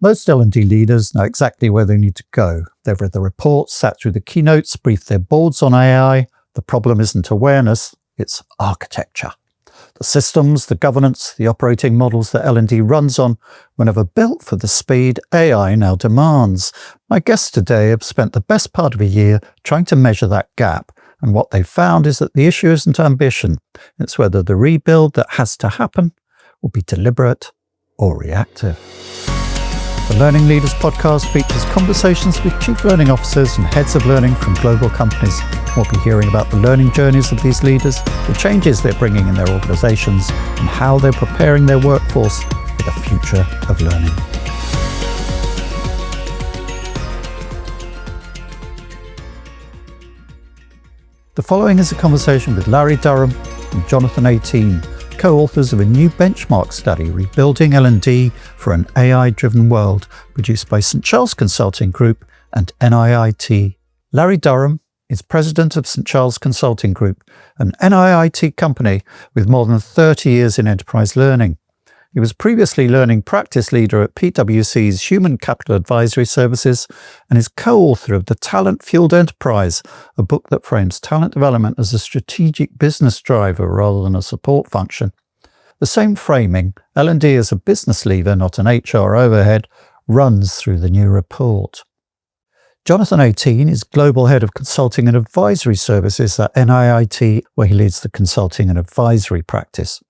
Most L&D leaders know exactly where they need to go. They've read the reports, sat through the keynotes, briefed their boards on AI. The problem isn't awareness, it's architecture. The systems, the governance, the operating models that L&D runs on were never built for the speed AI now demands. My guests today have spent the best part of a year trying to measure that gap, and what they've found is that the issue isn't ambition. It's whether the rebuild that has to happen will be deliberate or reactive. The Learning Leaders podcast features conversations with chief learning officers and heads of learning from global companies. We'll be hearing about the learning journeys of these leaders, the changes they're bringing in their organizations, and how they're preparing their workforce for the future of learning. The following is a conversation with Larry Durham and Jonathan Ateen, co-authors of a new benchmark study, Rebuilding L&D for an AI-driven world, produced by St. Charles Consulting Group and NIIT. Larry Durham is president of St. Charles Consulting Group, an NIIT company with more than 30 years in enterprise learning. He was previously learning practice leader at PwC's Human Capital Advisory Services and is co-author of The Talent-Fueled Enterprise, a book that frames talent development as a strategic business driver rather than a support function. The same framing, L&D as a business lever, not an HR overhead, runs through the new report. Jonathan Ateen is Global Head of Consulting and Advisory Services at NIIT, where he leads the consulting and advisory practice.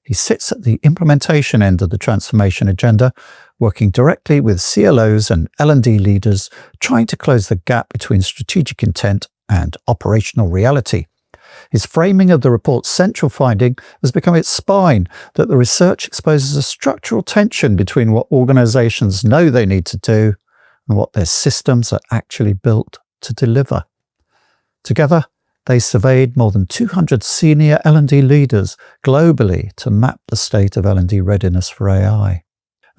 He sits at the implementation end of the transformation agenda, working directly with CLOs and L&D leaders, trying to close the gap between strategic intent and operational reality. His framing of the report's central finding has become its spine, that the research exposes a structural tension between what organizations know they need to do and what their systems are actually built to deliver. Together, they surveyed more than 200 senior L&D leaders globally to map the state of L&D readiness for AI.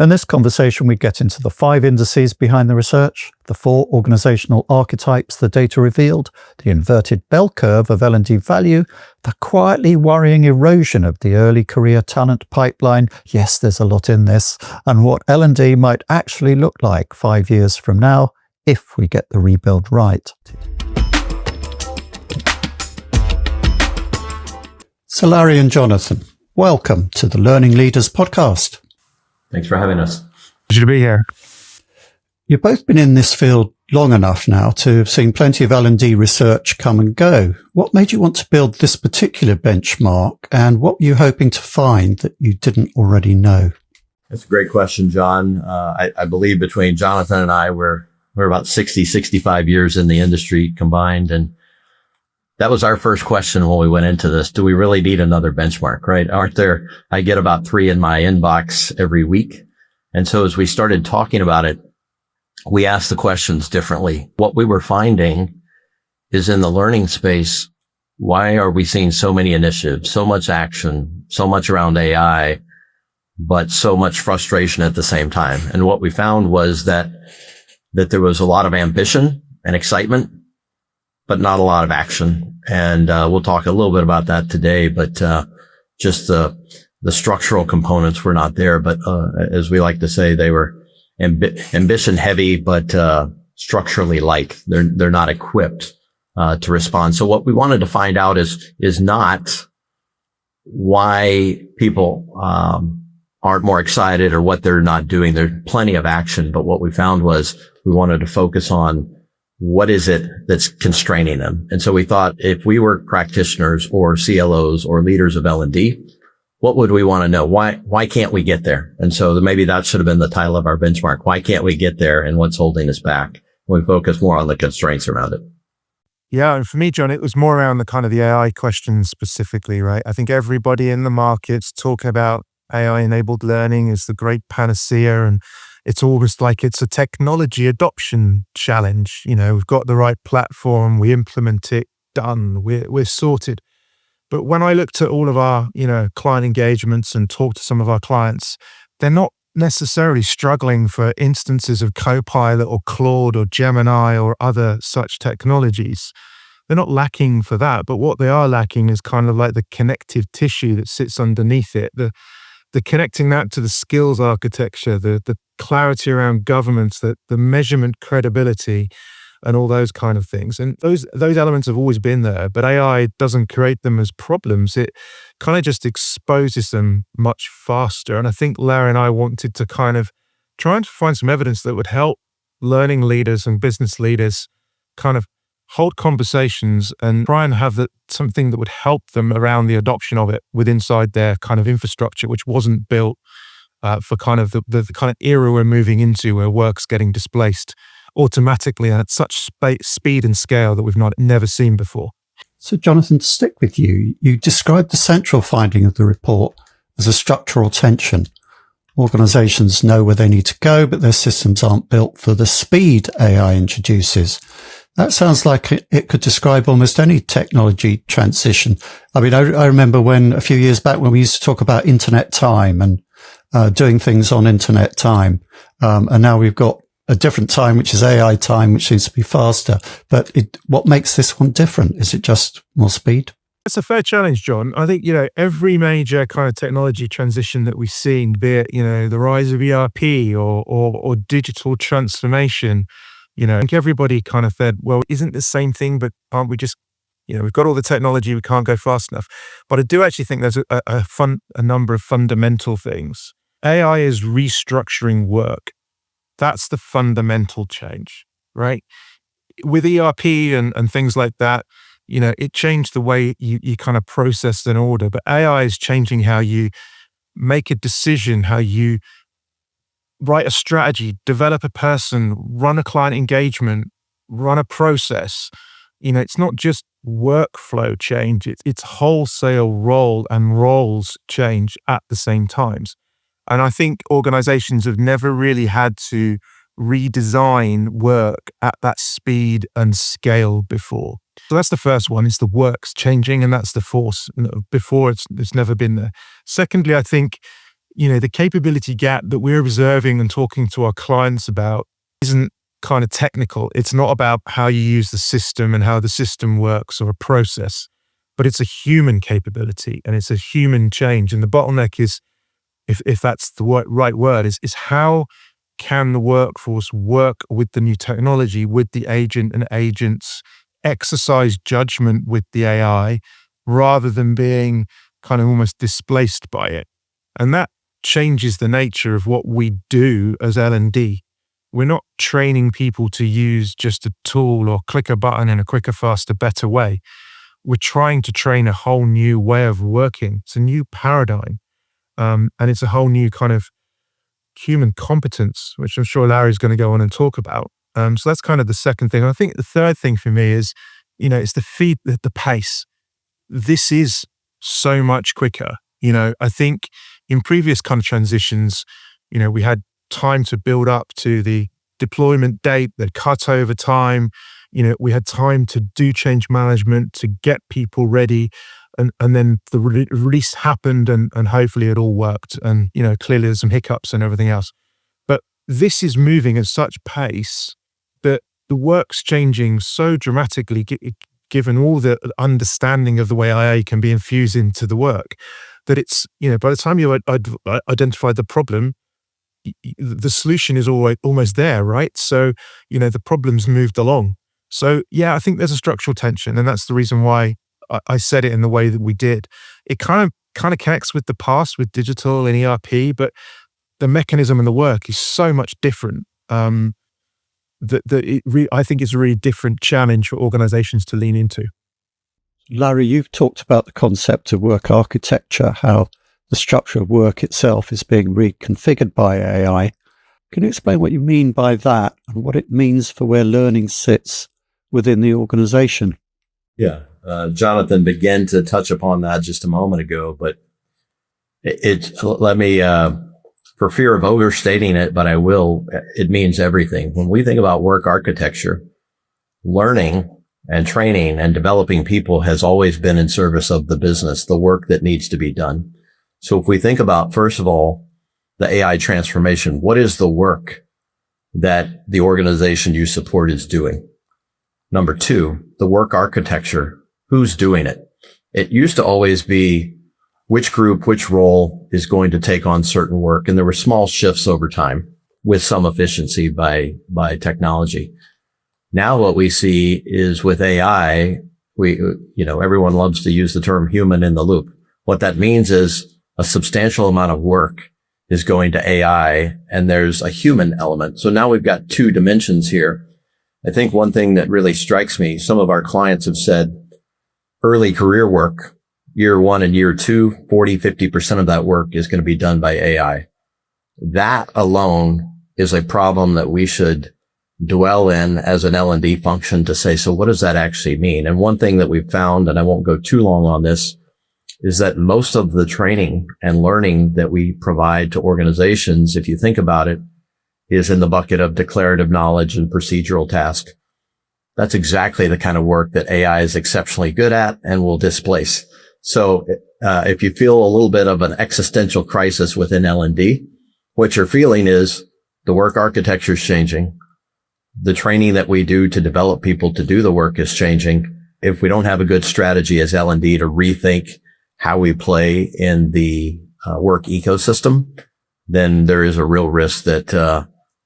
In this conversation, we get into the 5 indices behind the research, the 4 organizational archetypes the data revealed, the inverted bell curve of L&D value, the quietly worrying erosion of the early career talent pipeline, yes, there's a lot in this, and what L&D might actually look like 5 years from now if we get the rebuild right. So Larry and Jonathan, welcome to the Learning Leaders podcast. Thanks for having us. Pleasure to be here. You've both been in this field long enough now to have seen plenty of L&D research come and go. What made you want to build this particular benchmark, and what were you hoping to find that you didn't already know? That's a great question, John. I believe between Jonathan and I, we're about 65 years in the industry combined. And that was our first question when we went into this. Do we really need another benchmark, right? I get about 3 in my inbox every week. And so as we started talking about it, we asked the questions differently. What we were finding is in the learning space, why are we seeing so many initiatives, so much action, so much around AI, but so much frustration at the same time? And what we found was that there was a lot of ambition and excitement, but not a lot of action. And we'll talk a little bit about that today, but just the structural components were not there. But as we like to say, they were ambition heavy, but structurally light. They're not equipped to respond. So what we wanted to find out is not why people aren't more excited or what they're not doing. There's plenty of action, but what we found was we wanted to focus on what is it that's constraining them? And so we thought if we were practitioners or CLOs or leaders of L&D, what would we want to know? Why can't we get there? And so maybe that should have been the title of our benchmark. Why can't we get there, and what's holding us back? We focus more on the constraints around it. Yeah, and for me, John, it was more around the kind of the AI questions specifically, right? I think everybody in the market's talking about AI-enabled learning as the great panacea, and it's almost like it's a technology adoption challenge. You know, we've got the right platform, we implement it, done, we're sorted. But when I looked at all of our, client engagements and talked to some of our clients, they're not necessarily struggling for instances of Copilot or Claude or Gemini or other such technologies. They're not lacking for that, but what they are lacking is kind of like the connective tissue that sits underneath it, the the connecting that to the skills architecture, the clarity around governance, the measurement credibility, and all those kind of things. And those elements have always been there, but AI doesn't create them as problems. It kind of just exposes them much faster. And I think Larry and I wanted to kind of try and find some evidence that would help learning leaders and business leaders kind of hold conversations and try and have something that would help them around the adoption of it inside their kind of infrastructure, which wasn't built for kind of the kind of era we're moving into, where work's getting displaced automatically at such speed and scale that we've never seen before. So, Jonathan, to stick with you, you described the central finding of the report as a structural tension. Organizations know where they need to go, but their systems aren't built for the speed AI introduces. That sounds like it could describe almost any technology transition. I mean, I remember a few years back when we used to talk about internet time and doing things on internet time. And now we've got a different time, which is AI time, which seems to be faster. But what makes this one different? Is it just more speed? It's a fair challenge, John. I think, every major kind of technology transition that we've seen, be it, the rise of ERP or digital transformation, I think everybody kind of said, well, isn't the same thing, but aren't we just, we've got all the technology, we can't go fast enough. But I do actually think there's a number of fundamental things. AI is restructuring work. That's the fundamental change, right? With ERP and things like that, it changed the way you kind of process an order, but AI is changing how you make a decision, how you write a strategy, develop a person, run a client engagement, run a process. It's not just workflow change, it's wholesale role and roles change at the same times. And I think organizations have never really had to redesign work at that speed and scale before. So that's the first one, is the work's changing, and that's the force. Before, it's never been there. Secondly, I think, the capability gap that we're observing and talking to our clients about isn't kind of technical. It's not about how you use the system and how the system works or a process, but it's a human capability and it's a human change. And the bottleneck is, if that's the right word, is how can the workforce work with the new technology, with the agent and agents, exercise judgment with the AI rather than being kind of almost displaced by it. And that changes the nature of what we do as L&D. We're not training people to use just a tool or click a button in a quicker, faster, better way. We're trying to train a whole new way of working. It's a new paradigm. And it's a whole new kind of human competence, which I'm sure Larry's going to go on and talk about. So that's kind of the second thing. And I think the third thing for me is, it's the pace. This is so much quicker. I think in previous kind of transitions, we had time to build up to the deployment date, the cutover time. We had time to do change management, to get people ready. And then the release happened and hopefully it all worked. And, clearly there's some hiccups and everything else. But this is moving at such pace that the work's changing so dramatically, given all the understanding of the way AI can be infused into the work, that it's, by the time you identify the problem, the solution is almost there, right? So, the problem's moved along. So, yeah, I think there's a structural tension, and that's the reason why I said it in the way that we did. It kind of connects with the past, with digital and ERP, but the mechanism and the work is so much different. I think it's a really different challenge for organizations to lean into. Larry, you've talked about the concept of work architecture, how the structure of work itself is being reconfigured by AI. Can you explain what you mean by that and what it means for where learning sits within the organization? Yeah. Jonathan began to touch upon that just a moment ago, but let me, for fear of overstating it, but I will, it means everything. When we think about work architecture, learning and training and developing people has always been in service of the business, the work that needs to be done. So if we think about, first of all, the AI transformation, what is the work that the organization you support is doing? Number two, the work architecture. Who's doing it? It used to always be which group, which role is going to take on certain work. And there were small shifts over time with some efficiency by technology. Now what we see is with AI, everyone loves to use the term human in the loop. What that means is a substantial amount of work is going to AI and there's a human element. So now we've got two dimensions here. I think one thing that really strikes me, some of our clients have said early career work, year 1 and year 2, 40, 50% of that work is going to be done by AI. That alone is a problem that we should dwell in as an L&D function to say, so what does that actually mean? And one thing that we've found, and I won't go too long on this, is that most of the training and learning that we provide to organizations, if you think about it, is in the bucket of declarative knowledge and procedural task. That's exactly the kind of work that AI is exceptionally good at and will displace. So if you feel a little bit of an existential crisis within L&D, what you're feeling is the work architecture is changing. The training that we do to develop people to do the work is changing. If we don't have a good strategy as L&D to rethink how we play in the work ecosystem, then there is a real risk that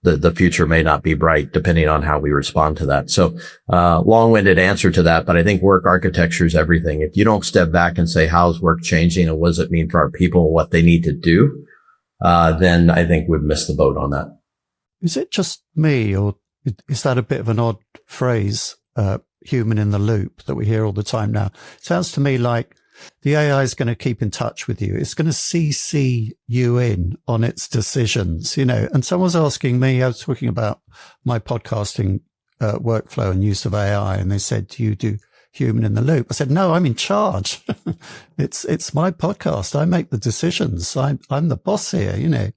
the future may not be bright depending on how we respond to that. So long-winded answer to that, but I think work architecture is everything. If you don't step back and say, how's work changing and what does it mean for our people and what they need to do, then I think we've missed the boat on that. Is it just me, or is that a bit of an odd phrase, human in the loop, that we hear all the time now? It sounds to me like the AI is going to keep in touch with you. It's going to CC you in on its decisions, And someone's asking me, I was talking about my podcasting workflow and use of AI, and they said, do you do human in the loop? I said, no, I'm in charge. It's my podcast. I make the decisions. I'm the boss here,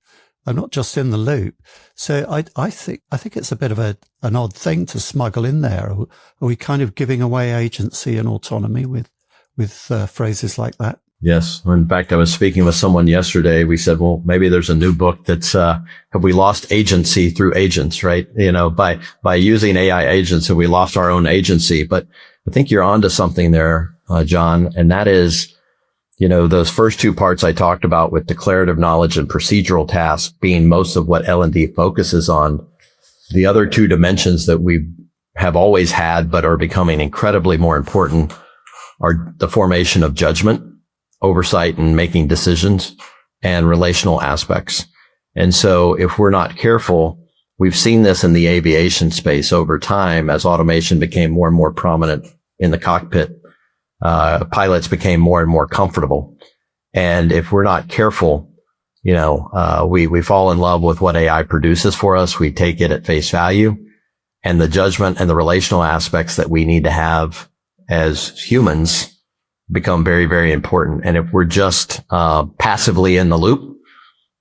I'm not just in the loop. So I think it's a bit of an odd thing to smuggle in there. Are we kind of giving away agency and autonomy with phrases like that? Yes. In fact, I was speaking with someone yesterday. We said, well, maybe there's a new book that's, have we lost agency through agents, right? By using AI agents, have we lost our own agency? But I think you're onto something there, John. And that is, those first two parts I talked about with declarative knowledge and procedural tasks being most of what L&D focuses on. The other two dimensions that we have always had, but are becoming incredibly more important, are the formation of judgment, oversight, and making decisions, and relational aspects. And so if we're not careful, we've seen this in the aviation space over time as automation became more and more prominent in the cockpit. Pilots became more and more comfortable. And if we're not careful, we fall in love with what AI produces for us. We take it at face value, and the judgment and the relational aspects that we need to have as humans become very, very important. And if we're just passively in the loop,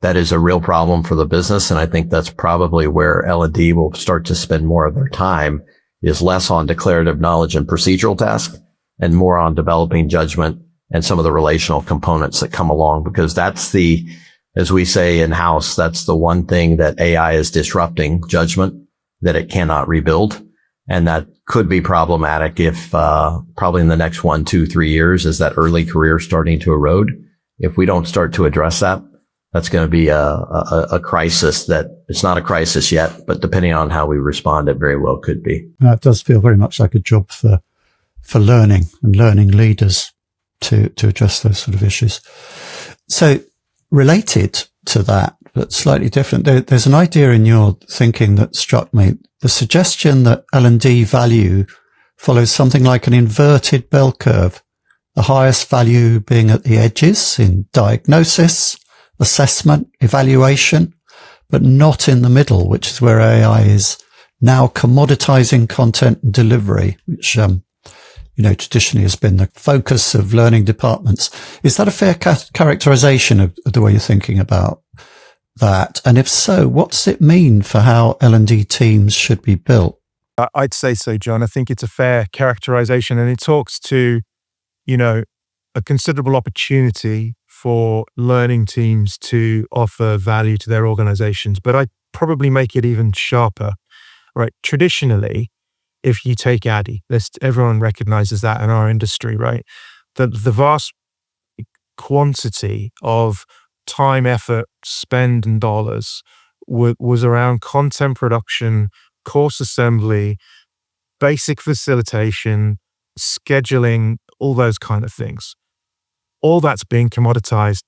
that is a real problem for the business. And I think that's probably where L&D will start to spend more of their time, is less on declarative knowledge and procedural tasks and more on developing judgment and some of the relational components that come along, because that's as we say in-house, that's the one thing that AI is disrupting, judgment, that it cannot rebuild. And that could be problematic if probably in the next 1, 2, 3 years, as that early career starting to erode. If we don't start to address that, that's going to be a crisis. That it's not a crisis yet, but depending on how we respond, it very well could be. That does feel very much like a job for learning and learning leaders to address those sort of issues. So related to that, but slightly different, there's an idea in your thinking that struck me. The suggestion that L&D value follows something like an inverted bell curve, the highest value being at the edges in diagnosis, assessment, evaluation, but not in the middle, which is where AI is now commoditizing content and delivery, which traditionally has been the focus of learning departments. Is that a fair characterization of the way you're thinking about that? And if so, what's it mean for how L&D teams should be built? I'd say so, John. I think it's a fair characterization, and it talks to, a considerable opportunity for learning teams to offer value to their organizations. But I'd probably make it even sharper, right? Traditionally, if you take ADDIE, everyone recognizes that in our industry, right? The vast quantity of time, effort, spend, and dollars was around content production, course assembly, basic facilitation, scheduling, all those kind of things. All that's being commoditized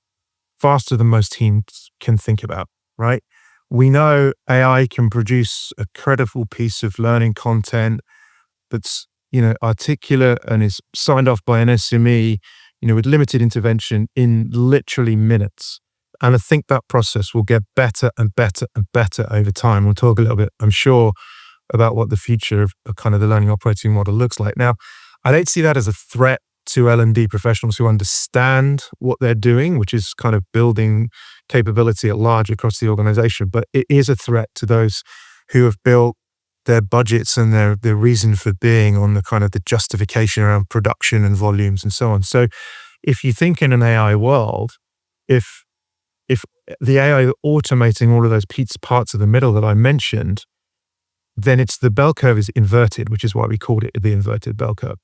faster than most teams can think about, right? We know AI can produce a credible piece of learning content that's, articulate and is signed off by an SME, with limited intervention in literally minutes. And I think that process will get better and better and better over time. We'll talk a little bit, I'm sure, about what the future of kind of the learning operating model looks like. Now, I don't see that as a threat to L&D professionals who understand what they're doing, which is kind of building capability at large across the organization. But it is a threat to those who have built their budgets and their reason for being on the kind of the justification around production and volumes and so on. So if you think in an AI world, if the AI automating all of those parts of the middle that I mentioned, then it's the bell curve is inverted, which is why we called it the inverted bell curve.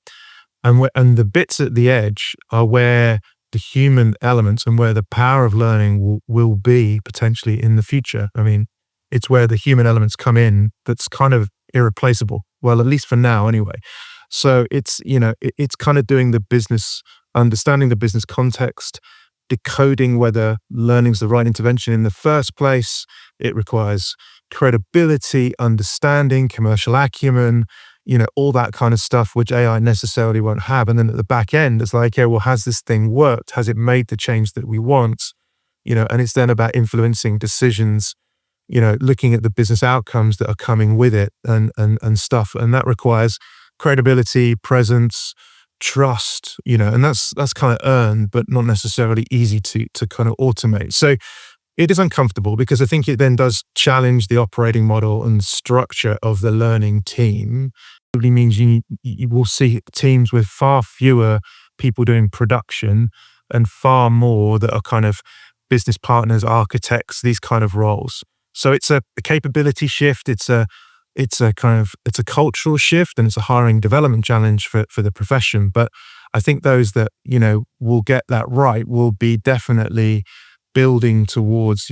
And the bits at the edge are where the human elements and where the power of learning will be potentially in the future. I mean, it's where the human elements come in that's kind of irreplaceable. Well, at least for now anyway. So it's kind of doing the business, understanding the business context, decoding whether learning's the right intervention in the first place. It requires credibility, understanding, commercial acumen, all that kind of stuff, which AI necessarily won't have. And then at the back end, it's like, well, has this thing worked? Has it made the change that we want? And it's then about influencing decisions, looking at the business outcomes that are coming with it and stuff. And that requires credibility, presence, trust, and that's kind of earned, but not necessarily easy to kind of automate. So it is uncomfortable because I think it then does challenge the operating model and structure of the learning team. It really means you will see teams with far fewer people doing production and far more that are kind of business partners, architects, these kind of roles. So it's a capability shift. It's a cultural shift, and it's a hiring development challenge for the profession. But I think those that, will get that right will be definitely building towards,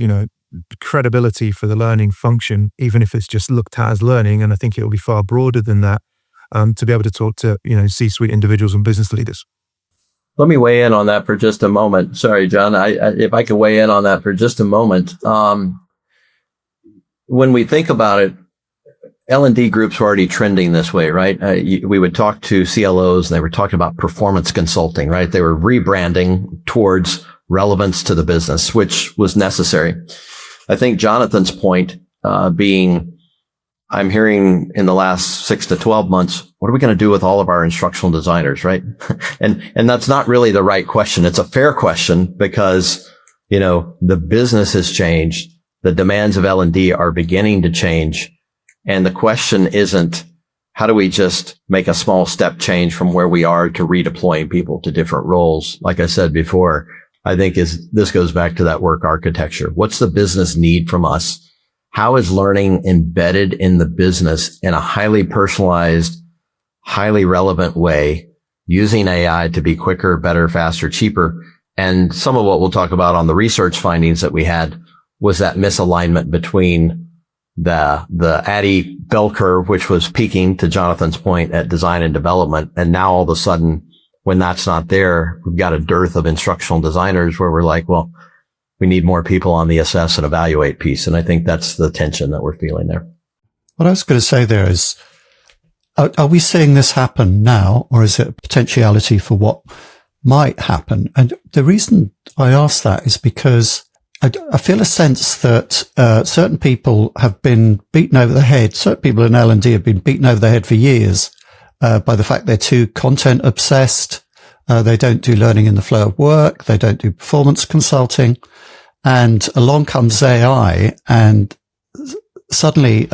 credibility for the learning function, even if it's just looked at as learning. And I think it will be far broader than that, to be able to talk to, C-suite individuals and business leaders. Let me weigh in on that for just a moment. Sorry, John, if I could weigh in on that for just a moment. When we think about it, L&D groups were already trending this way, right? We would talk to CLOs and they were talking about performance consulting, right? They were rebranding towards relevance to the business, which was necessary. I think Jonathan's point being, I'm hearing in the last 6 to 12 months, what are we going to do with all of our instructional designers, right? and that's not really the right question. It's a fair question because, the business has changed. The demands of L&D are beginning to change. And the question isn't, how do we just make a small step change from where we are to redeploying people to different roles? Like I said before, I think this goes back to that work architecture. What's the business need from us? How is learning embedded in the business in a highly personalized, highly relevant way, using AI to be quicker, better, faster, cheaper? And some of what we'll talk about on the research findings that we had was that misalignment between the ADDIE bell curve, which was peaking, to Jonathan's point, at design and development. And now all of a sudden, when that's not there, we've got a dearth of instructional designers where we're like, well, we need more people on the assess and evaluate piece. And I think that's the tension that we're feeling there. What I was going to say there is, are we seeing this happen now, or is it a potentiality for what might happen? And the reason I ask that is because I feel a sense that certain people have been beaten over the head. Certain people in L&D have been beaten over the head for years by the fact they're too content obsessed. They don't do learning in the flow of work. They don't do performance consulting. And along comes AI, and suddenly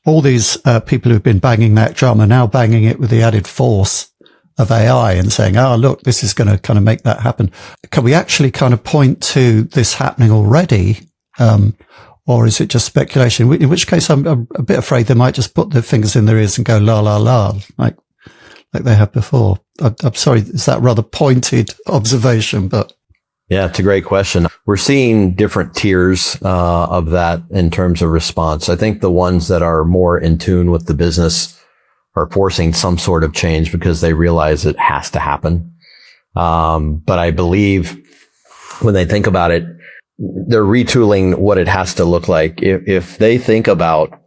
all these people who've been banging that drum are now banging it with the added force of AI and saying, oh, look, this is going to kind of make that happen. Can we actually kind of point to this happening already? Or is it just speculation? In which case I'm a bit afraid they might just put their fingers in their ears and go la, la, la, like they have before. I'm sorry, is that rather pointed observation, but. Yeah, it's a great question. We're seeing different tiers of that in terms of response. I think the ones that are more in tune with the business are forcing some sort of change because they realize it has to happen. But I believe when they think about it, they're retooling what it has to look like. If they think about,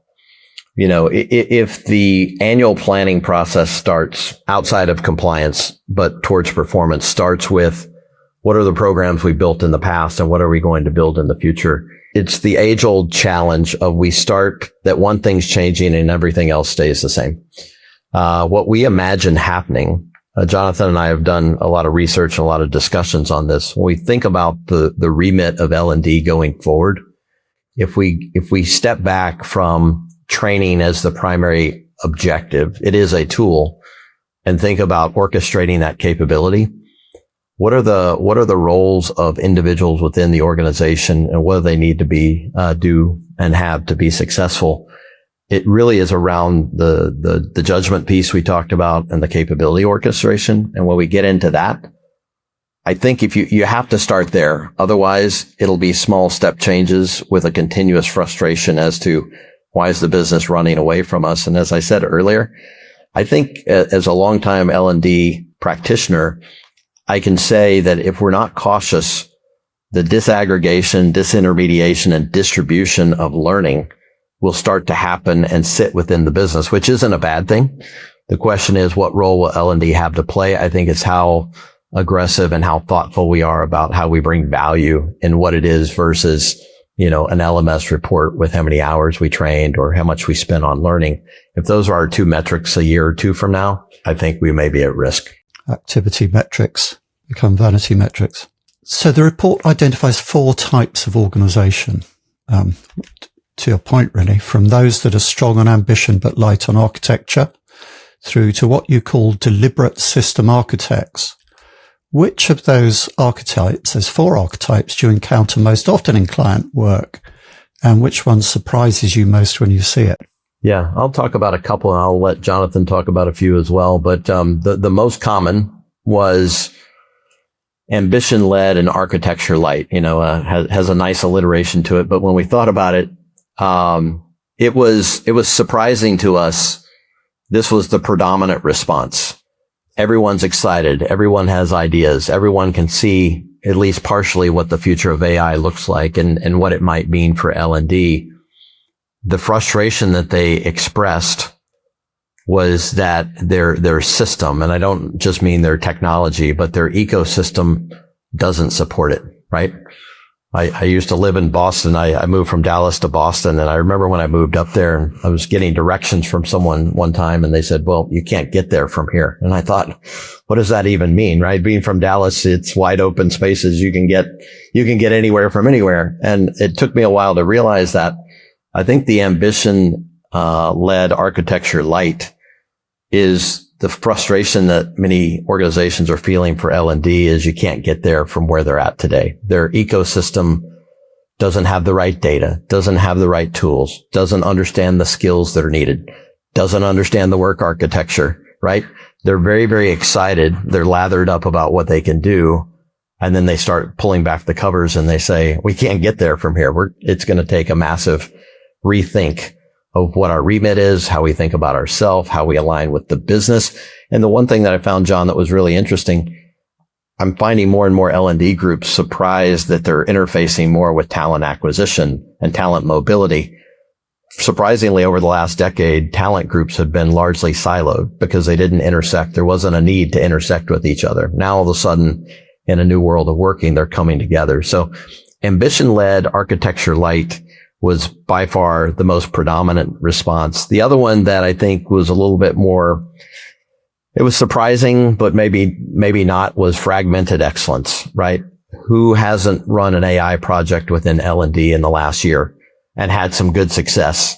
if the annual planning process starts outside of compliance, but towards performance, starts with what are the programs we built in the past and what are we going to build in the future? It's the age old challenge of we start that one thing's changing and everything else stays the same. What we imagine happening, Jonathan and I have done a lot of research and a lot of discussions on this. When we think about the remit of L&D going forward, if we step back from training as the primary objective, it is a tool, and think about orchestrating that capability. What are the roles of individuals within the organization, and what do they need to do and have to be successful? It really is around the judgment piece we talked about and the capability orchestration. And when we get into that, I think if you have to start there. Otherwise, it'll be small step changes with a continuous frustration as to why is the business running away from us? And as I said earlier, I think as a longtime L&D practitioner, I can say that if we're not cautious, the disaggregation, disintermediation, and distribution of learning will start to happen and sit within the business, which isn't a bad thing. The question is, what role will L&D have to play? I think it's how aggressive and how thoughtful we are about how we bring value in what it is versus, an LMS report with how many hours we trained or how much we spent on learning. If those are our two metrics a year or two from now, I think we may be at risk. Activity metrics become vanity metrics. So the report identifies 4 types of organization. To your point, really, from those that are strong on ambition but light on architecture, through to what you call deliberate system architects. Which of those archetypes, there's 4 archetypes, do you encounter most often in client work? And which one surprises you most when you see it? Yeah, I'll talk about a couple, and I'll let Jonathan talk about a few as well. But the most common was ambition-led and architecture-light. Has a nice alliteration to it. But when we thought about it, it was surprising to us. This was the predominant response. Everyone's excited. Everyone has ideas. Everyone can see at least partially what the future of AI looks like and what it might mean for L&D. The frustration that they expressed was that their system, and I don't just mean their technology, but their ecosystem doesn't support it, right? I used to live in Boston. I moved from Dallas to Boston, and I remember when I moved up there and I was getting directions from someone one time, and they said, well, you can't get there from here. And I thought, what does that even mean, right? Being from Dallas, it's wide open spaces. You can get anywhere from anywhere. And it took me a while to realize that. I think the ambition led architecture light is the frustration that many organizations are feeling for L&D is you can't get there from where they're at today. Their ecosystem doesn't have the right data, doesn't have the right tools, doesn't understand the skills that are needed, doesn't understand the work architecture, right? They're very, very excited. They're lathered up about what they can do. And then they start pulling back the covers and they say, we can't get there from here. It's going to take a massive rethink of what our remit is, how we think about ourselves, how we align with the business. And the one thing that I found, John, that was really interesting, I'm finding more and more L&D groups surprised that they're interfacing more with talent acquisition and talent mobility. Surprisingly, over the last decade, talent groups have been largely siloed because they didn't intersect. There wasn't a need to intersect with each other. Now, all of a sudden, in a new world of working, they're coming together. So ambition-led, architecture-light was by far the most predominant response. The other one that I think was a little bit more, it was surprising, but maybe not, was fragmented excellence, right? Who hasn't run an AI project within L&D in the last year and had some good success,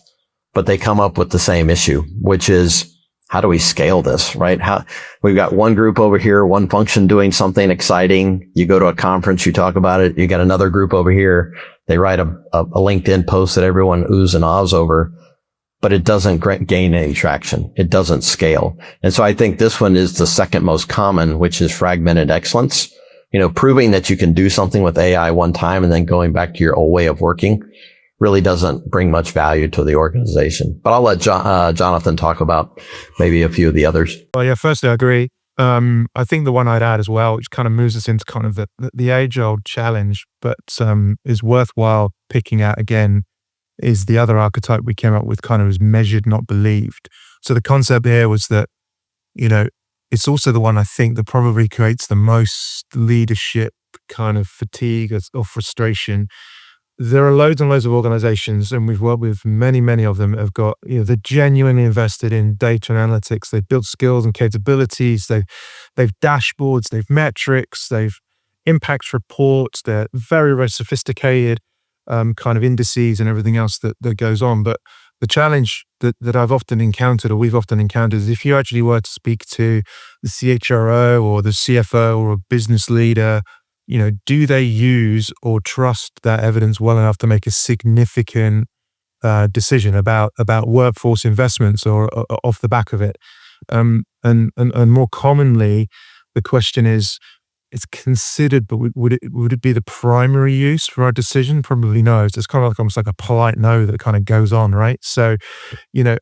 but they come up with the same issue, which is, how do we scale this, right? We've got one group over here, one function doing something exciting. You go to a conference, you talk about it. You got another group over here. They write a LinkedIn post that everyone oohs and ahs over, but it doesn't gain any traction. It doesn't scale. And so I think this one is the second most common, which is fragmented excellence. proving that you can do something with AI one time and then going back to your old way of working really doesn't bring much value to the organization. But I'll let Jonathan talk about maybe a few of the others. Well, yeah, firstly, I agree. I think the one I'd add as well, which kind of moves us into kind of the age-old challenge, but is worthwhile picking out again, is the other archetype we came up with kind of as measured, not believed. So the concept here was that, it's also the one I think that probably creates the most leadership kind of fatigue or frustration. There are loads and loads of organizations, and we've worked with many, many of them, have got, they're genuinely invested in data and analytics. They've built skills and capabilities. They've dashboards, they've metrics, they've impact reports. They're very, very sophisticated kind of indices and everything else that goes on. But the challenge that I've often encountered, or we've often encountered, is if you actually were to speak to the CHRO or the CFO or a business leader, do they use or trust that evidence well enough to make a significant decision about workforce investments or off the back of it? And more commonly, the question is, it's considered, but would it be the primary use for our decision? Probably no. It's kind of like almost like a polite no that kind of goes on, right? So,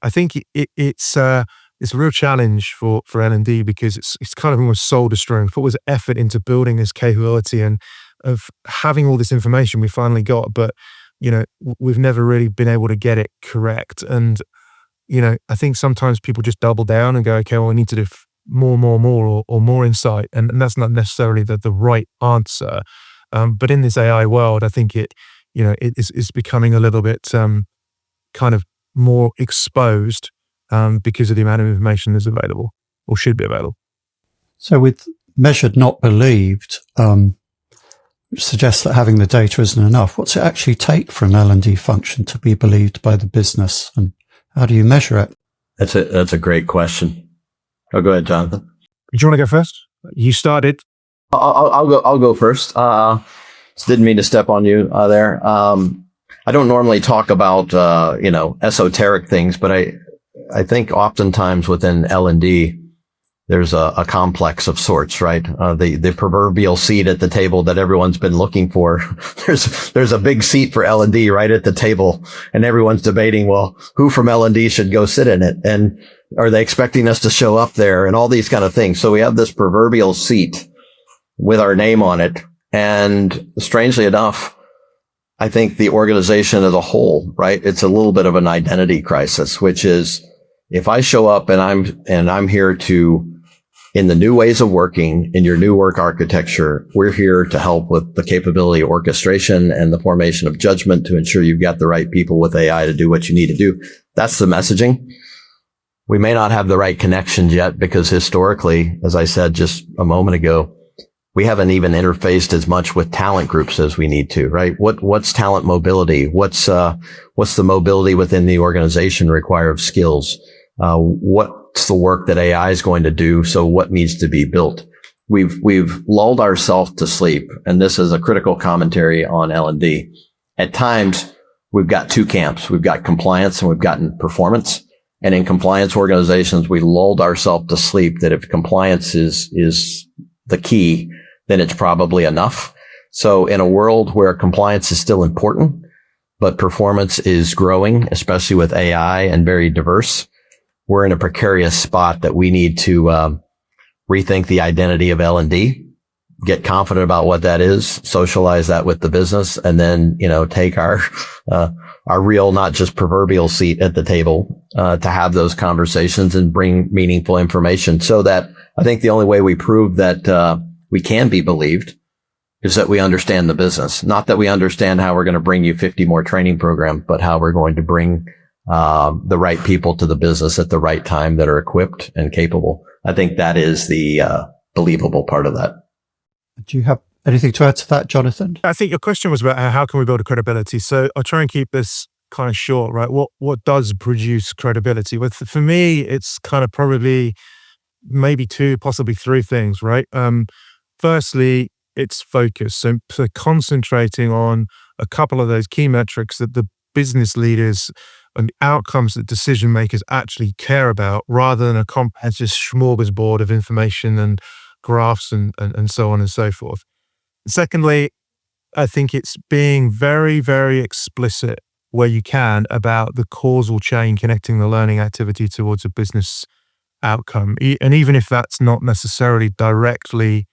I think it's a real challenge for L&D because it's kind of almost soul destroying. Put was effort into building this capability and of having all this information we finally got, but we've never really been able to get it correct. And I think sometimes people just double down and go, okay, well, we need to do more or more insight, and that's not necessarily the right answer. But in this AI world, I think it is becoming a little bit kind of more exposed because of the amount of information that's available or should be available. So with measured, not believed, which suggests that having the data isn't enough, what's it actually take for an L&D function to be believed by the business, and how do you measure it? That's a great question. Oh, go ahead, Jonathan. Do you want to go first? You started. I'll go first. Didn't mean to step on you there. I don't normally talk about esoteric things, but I think oftentimes within L&D there's a complex of sorts, right? The proverbial seat at the table that everyone's been looking for. There's a big seat for L&D right at the table, and everyone's debating, well, who from L&D should go sit in it, and are they expecting us to show up there, and all these kind of things. So we have this proverbial seat with our name on it. And strangely enough, I think the organization as a whole, right? It's a little bit of an identity crisis, which is if I show up and I'm here to, in the new ways of working, in your new work architecture, we're here to help with the capability of orchestration and the formation of judgment to ensure you've got the right people with AI to do what you need to do. That's the messaging. We may not have the right connections yet because historically, as I said just a moment ago, we haven't even interfaced as much with talent groups as we need to, right? What's talent mobility? What's the mobility within the organization require of skills? What's the work that AI is going to do? So what needs to be built? We've lulled ourselves to sleep, and this is a critical commentary on L&D. At times, we've got two camps. We've got compliance and we've gotten performance. And in compliance organizations, we lulled ourselves to sleep that if compliance is the key, then it's probably enough. So in a world where compliance is still important, but performance is growing, especially with AI and very diverse, we're in a precarious spot that we need to rethink the identity of L&D, get confident about what that is, socialize that with the business, and then, take our real, not just proverbial seat at the table, to have those conversations and bring meaningful information. So that I think the only way we prove that, we can be believed is that we understand the business. Not that we understand how we're going to bring you 50 more training programs, but how we're going to bring, the right people to the business at the right time that are equipped and capable. I think that is the, believable part of that. Do you have anything to add to that, Jonathan? I think your question was about how can we build a credibility. So I'll try and keep this kind of short, right? What does produce credibility? Well, for me, it's kind of probably maybe two, possibly three things, right? Firstly, it's focus. So concentrating on a couple of those key metrics that the business leaders and the outcomes that decision makers actually care about, rather than a comprehensive smorgasbord of information and graphs and so on and so forth. Secondly, I think it's being very, very explicit where you can about the causal chain connecting the learning activity towards a business outcome. And even if that's not necessarily directly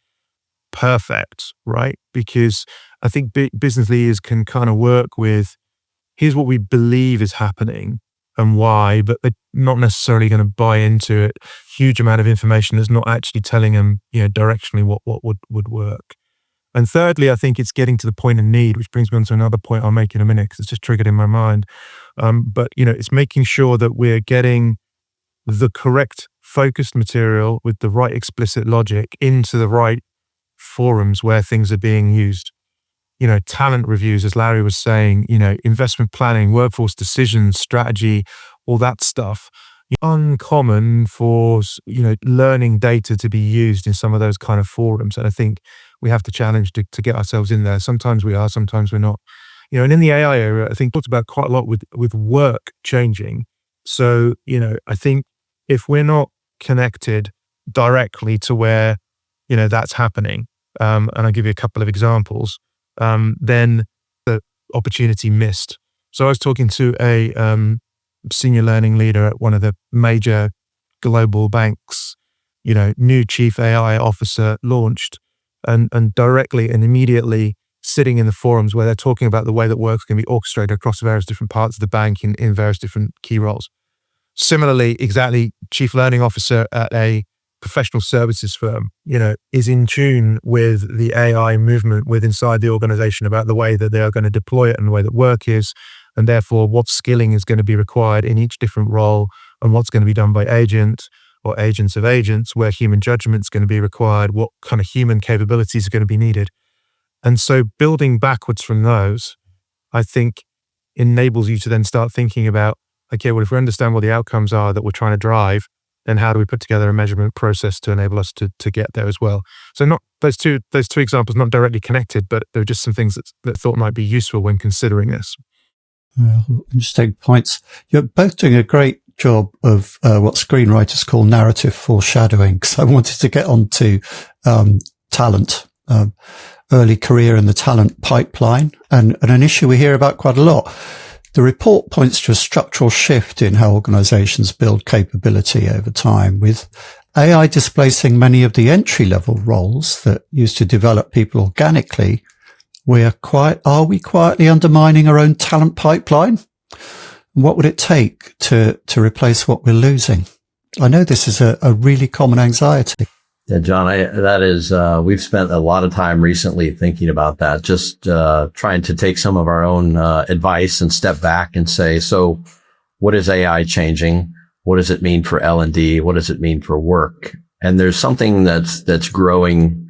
perfect, right? Because I think business leaders can kind of work with, here's what we believe is happening and why, but they're not necessarily going to buy into it. Huge amount of information that's not actually telling them, directionally what would work. And thirdly, I think it's getting to the point of need, which brings me on to another point I'll make in a minute because it's just triggered in my mind. But it's making sure that we're getting the correct focused material with the right explicit logic into the right forums where things are being used. Talent reviews, as Larry was saying, investment planning, workforce decisions, strategy, all that stuff. Uncommon for, learning data to be used in some of those kind of forums. And I think we have to challenge to get ourselves in there. Sometimes we are, sometimes we're not. And in the AI area, I think talked about quite a lot with work changing. So, I think if we're not connected directly to where, that's happening, and I'll give you a couple of examples, then the opportunity missed. So I was talking to a senior learning leader at one of the major global banks, new chief AI officer launched, and directly and immediately sitting in the forums where they're talking about the way that work's going to be orchestrated across various different parts of the bank in various different key roles. Similarly, exactly, chief learning officer at a professional services firm, is in tune with the AI movement inside the organization about the way that they are going to deploy it and the way that work is, and therefore what skilling is going to be required in each different role and what's going to be done by agent or agents of agents, where human judgment is going to be required, what kind of human capabilities are going to be needed. And so building backwards from those, I think, enables you to then start thinking about, okay, well, if we understand what the outcomes are that we're trying to drive, then how do we put together a measurement process to enable us to get there as well? So not those two examples, not directly connected, but they're just some things that thought might be useful when considering this. Well, interesting points. You're both doing a great job of what screenwriters call narrative foreshadowing, because I wanted to get on to talent, early career in the talent pipeline, and an issue we hear about quite a lot. The report points to a structural shift in how organizations build capability over time, with AI displacing many of the entry-level roles that used to develop people organically. Are we quietly undermining our own talent pipeline? What would it take to replace what we're losing? I know this is a really common anxiety. Yeah, John, that is, we've spent a lot of time recently thinking about that, just trying to take some of our own advice and step back and say, so what is AI changing? What does it mean for L&D? What does it mean for work? And there's something that's growing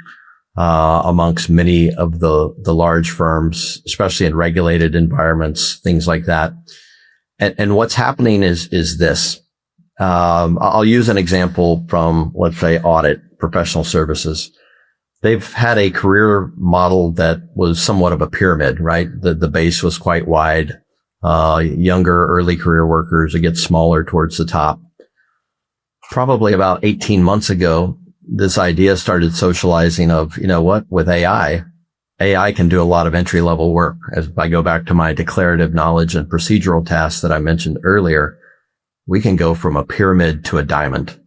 amongst many of the large firms, especially in regulated environments, things like that. And what's happening is this. I'll use an example from, let's say, audit, professional services. They've had a career model that was somewhat of a pyramid, right? The base was quite wide. Younger, early career workers, it gets smaller towards the top. Probably about 18 months ago, this idea started socializing of, with AI can do a lot of entry level work. As I go back to my declarative knowledge and procedural tasks that I mentioned earlier, we can go from a pyramid to a diamond.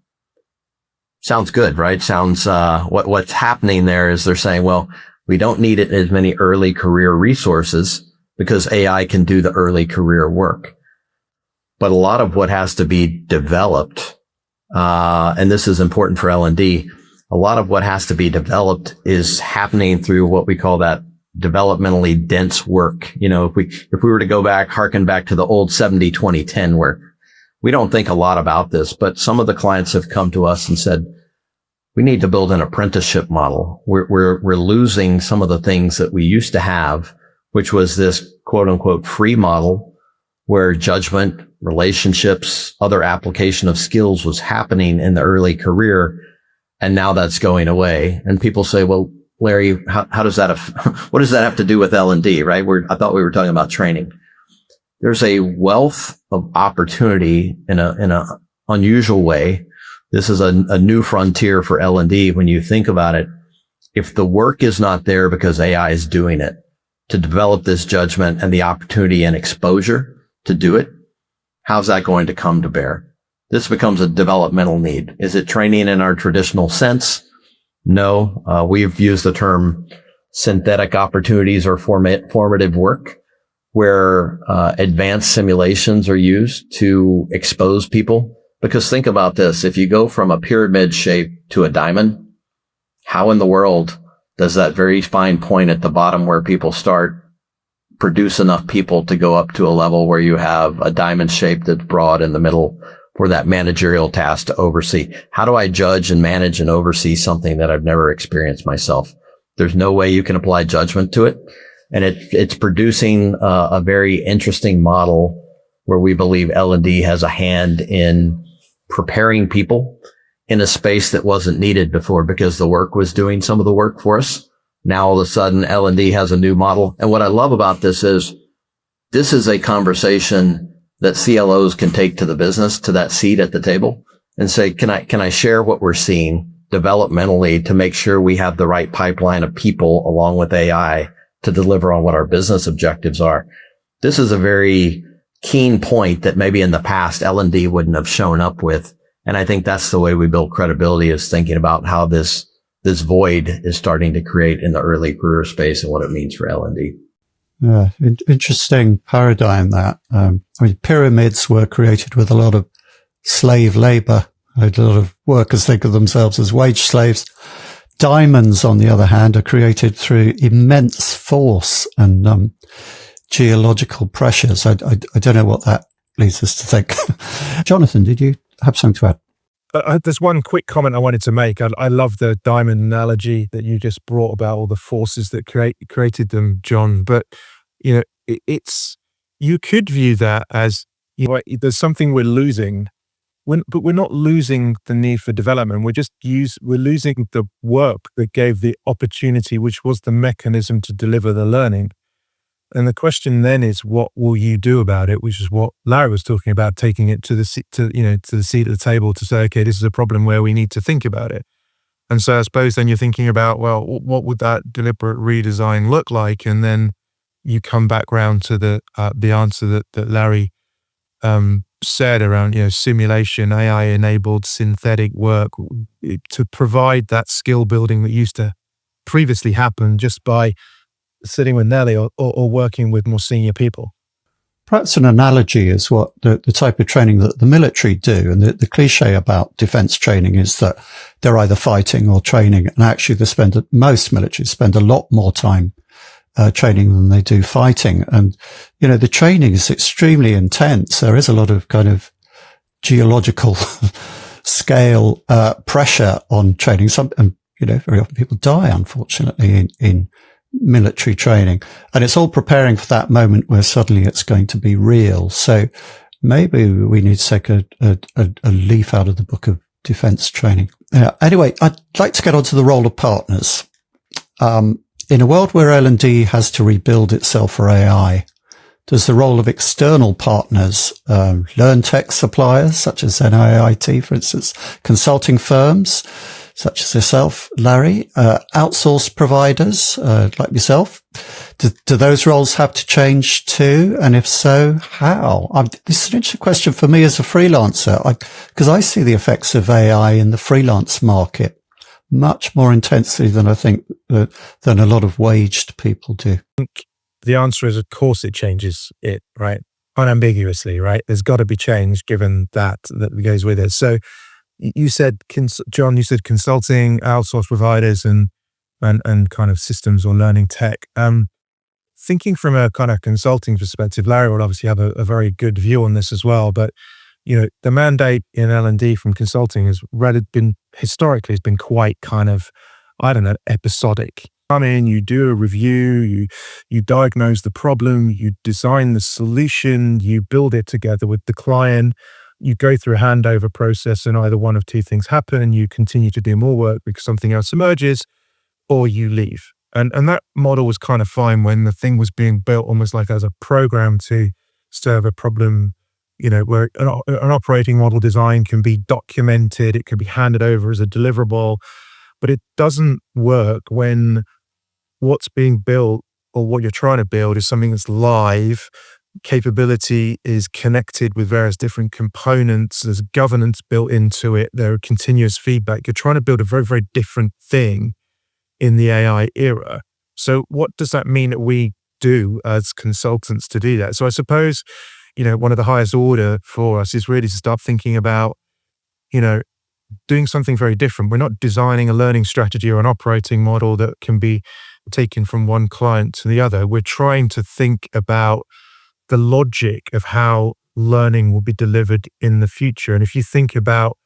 Sounds good, right? Sounds, what's happening there is they're saying, well, we don't need as many early career resources because AI can do the early career work. But a lot of what has to be developed, and this is important for L&D, a lot of what has to be developed is happening through what we call that developmentally dense work. If we were to harken back to the old 70-20-10 work, we don't think a lot about this, but some of the clients have come to us and said, we need to build an apprenticeship model. We're losing some of the things that we used to have, which was this quote unquote free model where judgment, relationships, other application of skills was happening in the early career. And now that's going away. And people say, well, Larry, how does that, what does that have to do with L&D, right? I thought we were talking about training. There's a wealth of opportunity in a unusual way. This is a new frontier for L&D when you think about it. if the work is not there because AI is doing it, to develop this judgment and the opportunity and exposure to do it, how's that going to come to bear? This becomes a developmental need. Is it training in our traditional sense? No. We've used the term synthetic opportunities or formative work, where advanced simulations are used to expose people. Because think about this. If you go from a pyramid shape to a diamond, how in the world does that very fine point at the bottom where people start produce enough people to go up to a level where you have a diamond shape that's broad in the middle for that managerial task to oversee? How do I judge and manage and oversee something that I've never experienced myself? There's no way you can apply judgment to it. And it's producing a very interesting model where we believe L&D has a hand in preparing people in a space that wasn't needed before because the work was doing some of the work for us. Now all of a sudden L&D has a new model. And what I love about this is a conversation that CLOs can take to the business, to that seat at the table, and say, can I share what we're seeing developmentally to make sure we have the right pipeline of people along with AI to deliver on what our business objectives are? This is a very keen point that maybe in the past L&D wouldn't have shown up with. And I think that's the way we build credibility, is thinking about how this void is starting to create in the early career space and what it means for L&D. Yeah, interesting paradigm that. Pyramids were created with a lot of slave labor. A lot of workers think of themselves as wage slaves. Diamonds, on the other hand, are created through immense force and geological pressures. I don't know what that leads us to think. Jonathan, did you have something to add? There's one quick comment I wanted to make. I love the diamond analogy that you just brought about all the forces that created them, John. But it's you could view that as there's something we're losing, but we're not losing the need for development. We're losing the work that gave the opportunity, which was the mechanism to deliver the learning. And the question then is, what will you do about it? Which is what Larry was talking about, taking it to the seat at the table to say, okay, this is a problem where we need to think about it. And so I suppose then you're thinking about, well, what would that deliberate redesign look like? And then you come back round to the answer that Larry said around simulation, AI-enabled synthetic work to provide that skill building that used to previously happen just by sitting with Nelly or working with more senior people. Perhaps an analogy is what the type of training that the military do. And the cliche about defense training is that they're either fighting or training. And actually most militaries spend a lot more time training than they do fighting. And, the training is extremely intense. There is a lot of kind of geological scale pressure on training. Very often people die, unfortunately, in military training, and it's all preparing for that moment where suddenly it's going to be real. So maybe we need to take a leaf out of the book of defense training. Anyway, I'd like to get onto the role of partners. In a world where L&D has to rebuild itself for AI, does the role of external partners, learn tech suppliers such as NIIT, for instance, consulting firms such as yourself, Larry, outsourced providers like yourself, do those roles have to change too? And if so, how? This is an interesting question for me as a freelancer, because I see the effects of AI in the freelance market much more intensely than I think than a lot of waged people do. I think the answer is, of course, it changes it, right? Unambiguously, right? There's got to be change given that goes with it. So you said, John, consulting, outsourced providers and kind of systems or learning tech. Thinking from a kind of consulting perspective, Larry will obviously have a very good view on this as well. But, the mandate in L&D from consulting has historically been quite kind of, episodic. Come in, you do a review, you diagnose the problem, you design the solution, you build it together with the client. You go through a handover process and either one of two things happen. You continue to do more work because something else emerges, or you leave. And that model was kind of fine when the thing was being built almost like as a program to serve a problem, where an operating model design can be documented. It can be handed over as a deliverable. but it doesn't work when what's being built or what you're trying to build is something that's live. Capability is connected with various different components. There's governance built into it. There are continuous feedback. You're trying to build a very, very different thing in the AI era. So what does that mean that we do as consultants to do that? So I suppose, one of the highest order for us is really to start thinking about, doing something very different. We're not designing a learning strategy or an operating model that can be taken from one client to the other. We're trying to think about the logic of how learning will be delivered in the future. And if you think about,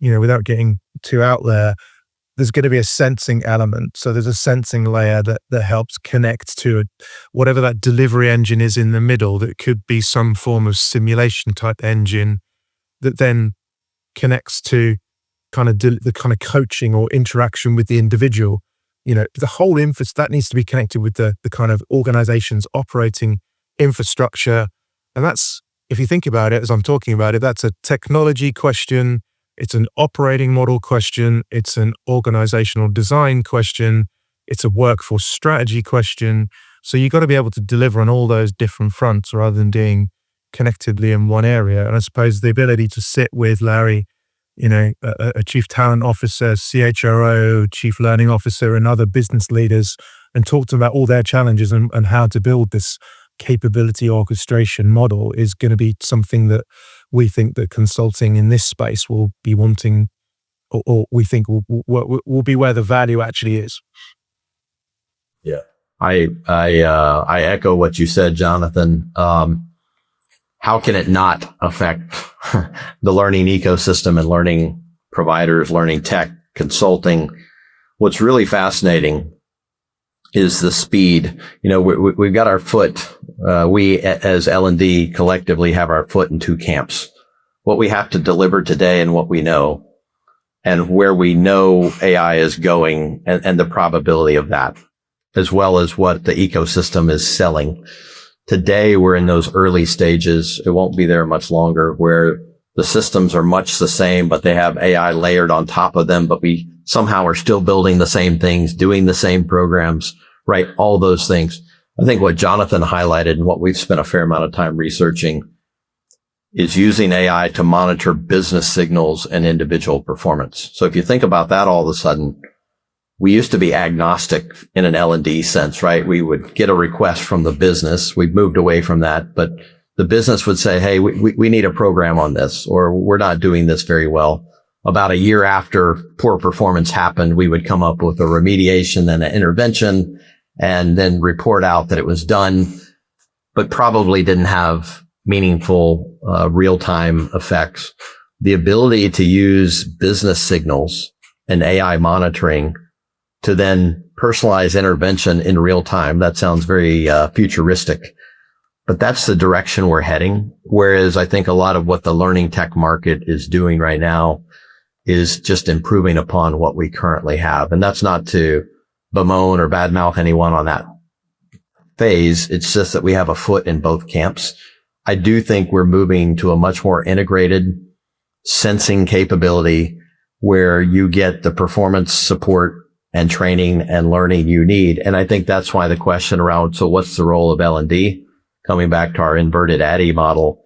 without getting too out there's going to be a sensing element. So there's a sensing layer that helps connect to whatever that delivery engine is in the middle. That could be some form of simulation type engine that then connects to the kind of coaching or interaction with the individual. The whole that needs to be connected with the kind of organization's operating infrastructure. And that's, if you think about it, as I'm talking about it, that's a technology question. It's an operating model question. It's an organizational design question. It's a workforce strategy question. So you've got to be able to deliver on all those different fronts rather than being connectedly in one area. And I suppose the ability to sit with Larry, a chief talent officer, CHRO, chief learning officer, and other business leaders, and talk to them about all their challenges and how to build this capability orchestration model is going to be something that we think that consulting in this space will be wanting, or we think will be where the value actually is. Yeah, I echo what you said, Jonathan. How can it not affect the learning ecosystem and learning providers, learning tech, consulting? What's really fascinating is the speed. We've got our foot. We as L&D collectively have our foot in two camps. What we have to deliver today and what we know, and where we know AI is going and the probability of that, as well as what the ecosystem is selling. Today, we're in those early stages. It won't be there much longer, where the systems are much the same, but they have AI layered on top of them, but we somehow are still building the same things, doing the same programs, right? All those things. I think what Jonathan highlighted and what we've spent a fair amount of time researching is using AI to monitor business signals and individual performance. So if you think about that, all of a sudden, we used to be agnostic in an L&D sense, right? We would get a request from the business. We've moved away from that, but the business would say, hey, we need a program on this, or we're not doing this very well. About a year after poor performance happened, we would come up with a remediation and an intervention and then report out that it was done, but probably didn't have meaningful real-time effects. The ability to use business signals and AI monitoring to then personalize intervention in real time. That sounds very futuristic, but that's the direction we're heading. Whereas I think a lot of what the learning tech market is doing right now is just improving upon what we currently have. And that's not to bemoan or badmouth anyone on that phase. It's just that we have a foot in both camps. I do think we're moving to a much more integrated sensing capability where you get the performance support and training and learning you need. And I think that's why the question around, so what's the role of L&D? Coming back to our inverted ADDIE model,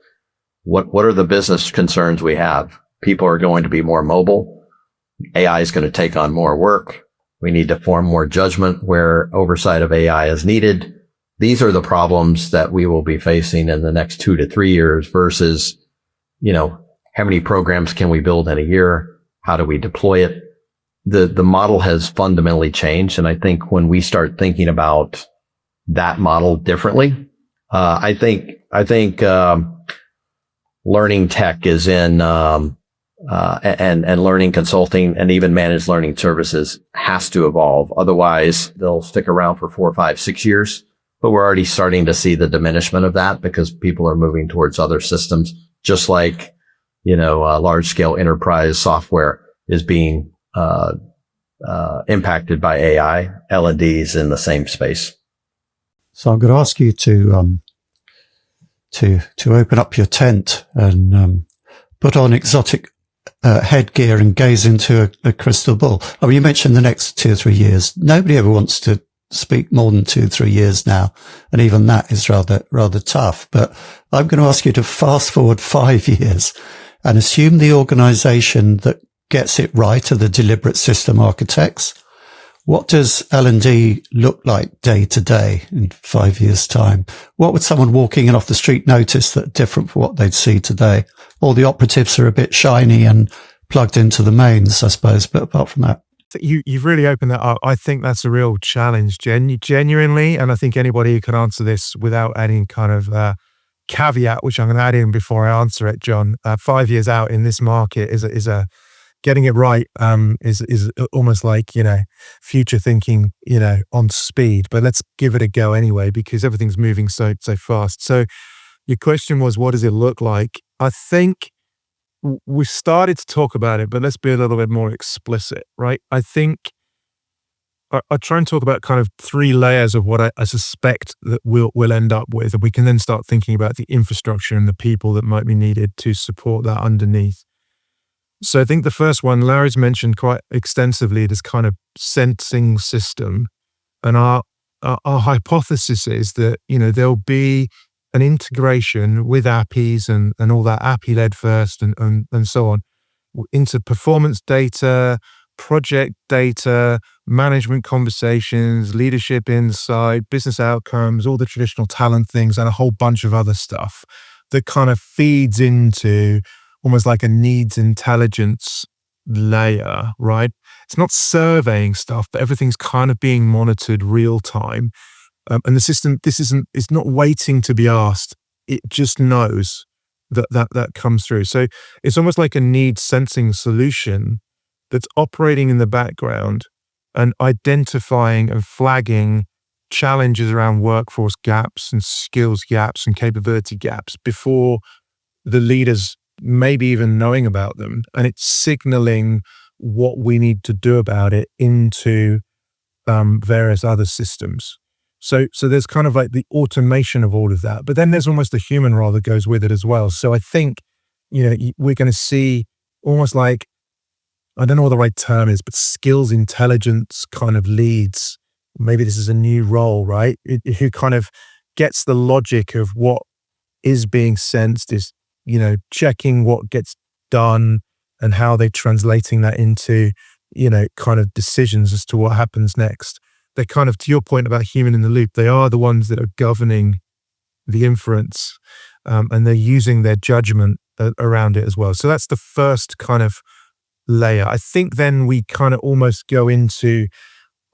what are the business concerns we have? People are going to be more mobile. AI is going to take on more work. We need to form more judgment where oversight of AI is needed. These are the problems that we will be facing in the next 2 to 3 years versus, how many programs can we build in a year? How do we deploy it? The model has fundamentally changed. And I think when we start thinking about that model differently, I think learning tech is in, and learning consulting and even managed learning services has to evolve. Otherwise, they'll stick around for 4, 5, 6 years. But we're already starting to see the diminishment of that because people are moving towards other systems, just like, large scale enterprise software is being impacted by AI. L&D's in the same space. So I'm going to ask you to open up your tent and put on exotic headgear and gaze into a crystal ball. I mean, you mentioned the next 2 or 3 years. Nobody ever wants to speak more than 2 or 3 years now. And even that is rather tough. But I'm going to ask you to fast forward 5 years and assume the organization that gets it right are the deliberate system architects. What does L&D look like day to day in 5 years' time? What would someone walking in off the street notice that are different from what they'd see today? All the operatives are a bit shiny and plugged into the mains, I suppose. But apart from that, You've really opened that up. I think that's a real challenge, genuinely. And I think anybody who can answer this without any kind of caveat, which I'm going to add in before I answer it, John, 5 years out in this market is a getting it right is almost like, future thinking, on speed. But let's give it a go anyway, because everything's moving so fast. So your question was, what does it look like? I think we started to talk about it, but let's be a little bit more explicit, right? I think I'll try and talk about kind of 3 layers of what I suspect that we'll end up with, and we can then start thinking about the infrastructure and the people that might be needed to support that underneath. So I think the first one, Larry's mentioned quite extensively, this kind of sensing system. And our hypothesis is that, there'll be an integration with APIs and all that API-led first and so on into performance data, project data, management conversations, leadership insight, business outcomes, all the traditional talent things, and a whole bunch of other stuff that kind of feeds into almost like a needs intelligence layer, right? It's not surveying stuff, but everything's kind of being monitored real time. And the system, it's not waiting to be asked. It just knows that comes through. So it's almost like a need sensing solution that's operating in the background and identifying and flagging challenges around workforce gaps and skills gaps and capability gaps before the leaders maybe even knowing about them. And it's signaling what we need to do about it into various other systems. So there's kind of like the automation of all of that, but then there's almost the human role that goes with it as well. So I think, we're going to see almost like, I don't know what the right term is, but skills intelligence kind of leads. Maybe this is a new role, right? Who kind of gets the logic of what is being sensed, is, checking what gets done and how they're translating that into, kind of decisions as to what happens next. They're kind of, to your point about human in the loop, they are the ones that are governing the inference, and they're using their judgment around it as well. So that's the first kind of layer. I think then we kind of almost go into,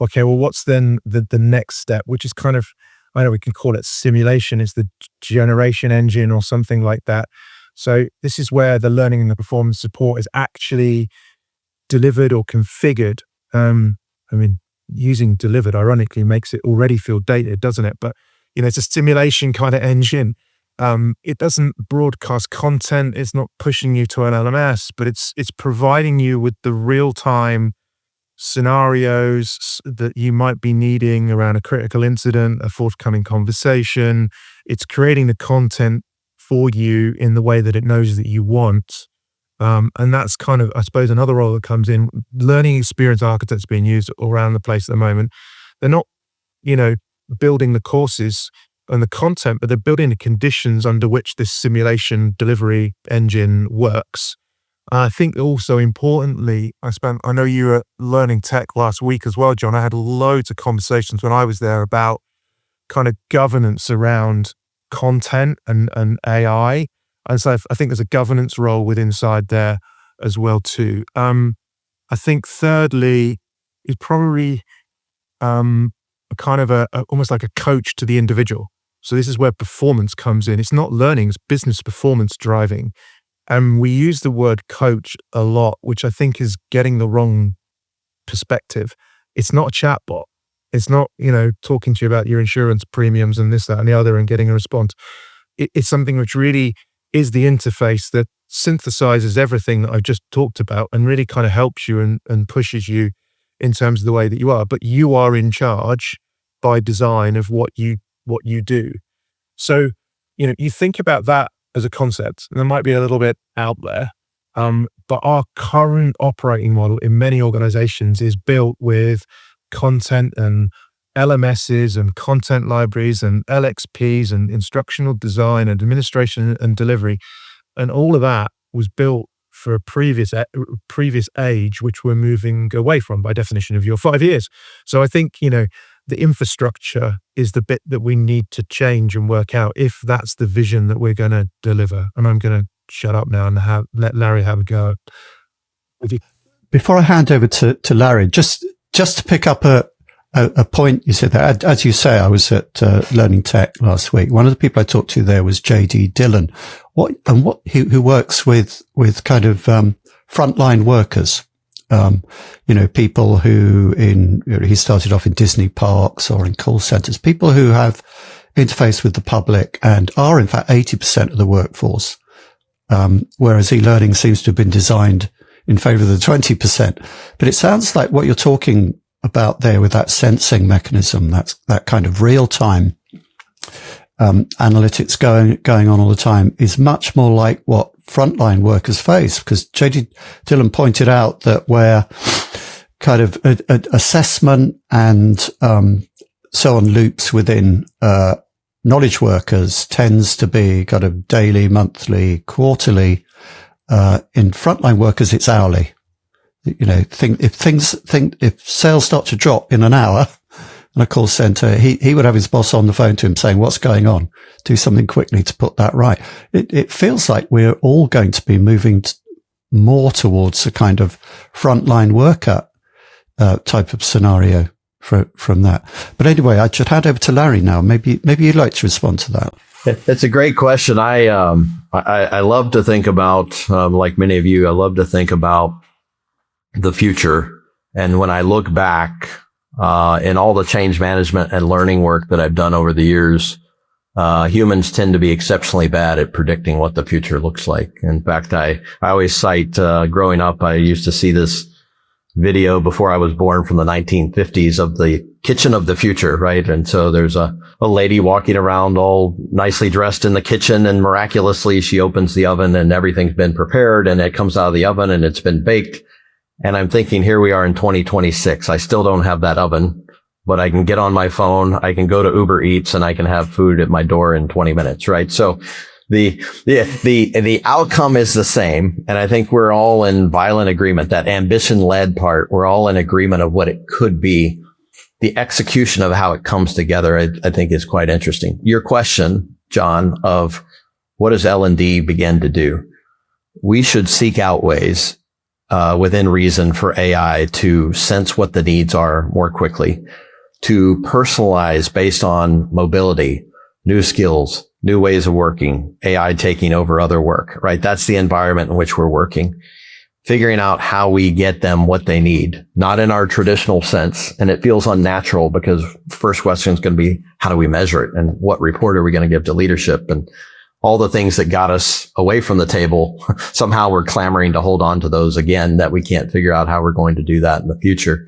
okay, well, what's then the next step, which is kind of, I know we can call it simulation, is the generation engine or something like that. So this is where the learning and the performance support is actually delivered or configured. Using delivered ironically makes it already feel dated, doesn't it? But it's a simulation kind of engine. It doesn't broadcast content. It's not pushing you to an LMS, but it's providing you with the real-time scenarios that you might be needing around a critical incident, a forthcoming conversation. It's creating the content for you in the way that it knows that you want. And that's kind of, I suppose, another role that comes in. Learning experience architects being used all around the place at the moment. They're not, building the courses and the content, but they're building the conditions under which this simulation delivery engine works. I think also importantly, I know you were learning tech last week as well, John. I had loads of conversations when I was there about kind of governance around content and AI. And so I think there's a governance role with inside there as well too. I think thirdly is probably kind of almost like a coach to the individual. So this is where performance comes in. It's not learning, it's business performance driving. And we use the word coach a lot, which I think is getting the wrong perspective. It's not a chatbot. It's not, talking to you about your insurance premiums and this, that, and the other and getting a response. It's something which really is the interface that synthesizes everything that I've just talked about and really kind of helps you and pushes you in terms of the way that you are. But you are in charge by design of what you do. So, you think about that as a concept, and it might be a little bit out there, But our current operating model in many organizations is built with content and LMSs and content libraries and LXPs and instructional design and administration and delivery. And all of that was built for a previous age, which we're moving away from by definition of your 5 years. So I think, the infrastructure is the bit that we need to change and work out if that's the vision that we're going to deliver. And I'm going to shut up now and let Larry have a go with you. Before I hand over to Larry, just to pick up a point you said there, as you say, I was at Learning Tech last week. One of the people I talked to there was JD Dillon, who works with kind of frontline workers. People who he started off in Disney parks or in call centers, people who have interface with the public and are in fact 80% of the workforce. Whereas e-learning seems to have been designed in favor of the 20%. But it sounds like what you're talking about there with that sensing mechanism, that kind of real time, analytics going on all the time is much more like what frontline workers face, because JD Dillon pointed out that where kind of assessment and so on loops within knowledge workers tends to be kind of daily, monthly, quarterly. In frontline workers, it's hourly. If sales start to drop in an hour in a call center, he would have his boss on the phone to him saying, what's going on? Do something quickly to put that right. It feels like we're all going to be moving more towards a kind of frontline worker type of scenario from that. But anyway, I should hand over to Larry now. Maybe you'd like to respond to that. It's a great question. I love to think about, like many of you, I love to think about the future. And when I look back in all the change management and learning work that I've done over the years, humans tend to be exceptionally bad at predicting what the future looks like. In fact, I always cite, growing up, I used to see this video before I was born from the 1950s of the kitchen of the future, right? And so there's a lady walking around all nicely dressed in the kitchen, and miraculously she opens the oven and everything's been prepared and it comes out of the oven and it's been baked. And I'm thinking, here we are in 2026. I still don't have that oven, but I can get on my phone. I can go to Uber Eats and I can have food at my door in 20 minutes, right? So the outcome is the same. And I think we're all in violent agreement. That ambition-led part, we're all in agreement of what it could be. The execution of how it comes together, I think is quite interesting. Your question, John, of what does L&D begin to do? We should seek out ways within reason for AI to sense what the needs are more quickly, to personalize based on mobility, new skills, new ways of working, AI taking over other work, right? That's the environment in which we're working. Figuring out how we get them what they need, not in our traditional sense. And it feels unnatural because the first question is going to be, how do we measure it? And what report are we going to give to leadership? And all the things that got us away from the table, somehow we're clamoring to hold on to those again, that we can't figure out how we're going to do that in the future.